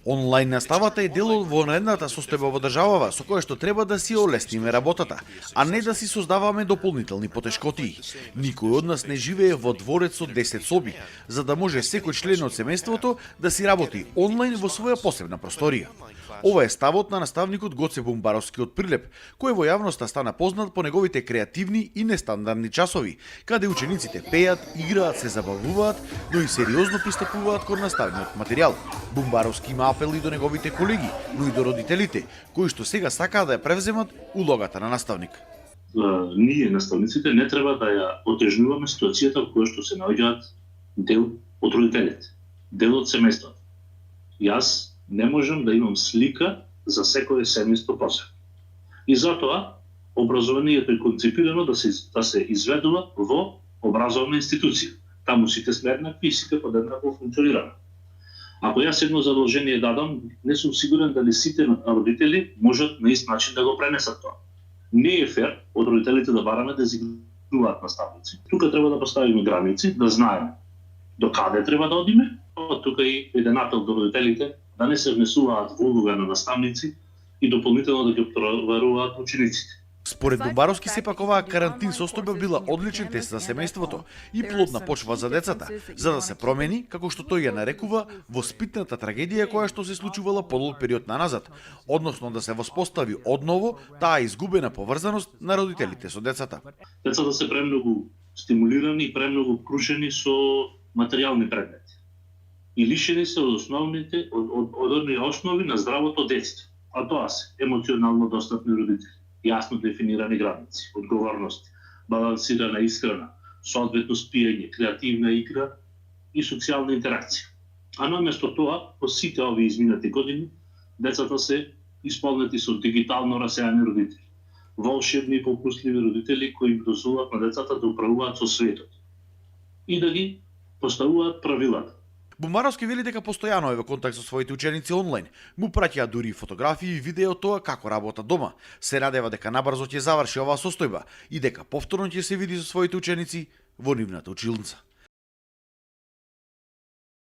Онлайн наставата е дел од вонредната состојба во државава со која што треба да си олесниме работата, а не да си создаваме дополнителни потешкотии. Никој од нас не живее во дворец со 10 соби, за да може секој член од семејството да си работи онлайн во своја посебна просторија. Ова е ставот на наставникот Гоце Бумбаровски од Прилеп, кој во јавноста стана познат по неговите креативни и нестандардни часови, каде учениците пеат, играат, се забавуваат, но и сериозно пристапуваат кон наставниот материјал. Бумбаровски има апели до неговите колеги, но и до родителите, кои што сега сакаат да ја превземат улогата на наставник. Ние, наставниците, не треба да ја отежнуваме ситуацијата во која што се наоѓаат дел од родителите, дел од семејството. Јас не можам да имам слика за секое семејство посебно. И затоа образованието е концепирано да се изведува во образовна институција. Таму сите сме еднакви и сите подеднакво функционираме. Ако јас едно задолжение дадам, не сум сигурен дали сите родители можат на ист начин да го пренесат тоа. Не е фер од родителите да бараме да изигруваат наставници. Тука треба да поставиме граници, да знаеме до каде треба да одиме. Тука и еден апел до родителите да не се внесуваат во улога на наставници и дополнително да ги обтоваруваат учениците. Според Бумбаровски, сепак оваа карантин состојба била одличен тест за семејството и плодна почва за децата, за да се промени, како што тој ја нарекува, воспитната трагедија која што се случувала подолг период наназад, односно да се воспостави одново таа изгубена поврзаност на родителите со децата. Децата се премногу стимулирани и премногу крушени со материјални предмети и лишени се од основните основи на здравото детство, а тоа се емоционално достапни родители, јасно дефинирани граници, одговорности, балансирана исхрана, соодветно спиење, креативна игра и социјална интеракција. А наместо тоа, по сите овие изминати години, децата се исполнети со дигитално расејани родители, волшебни и попустливи родители кои им дозволуваат на децата да управуваат со светот и да ги поставуваат правилата. Бумбаровски вели дека постојано е во контакт со своите ученици онлайн, му праќаат дури фотографии и видео тоа како работат дома. Се надева дека набрзо ќе заврши оваа состојба и дека повторно ќе се види со своите ученици во нивната училница.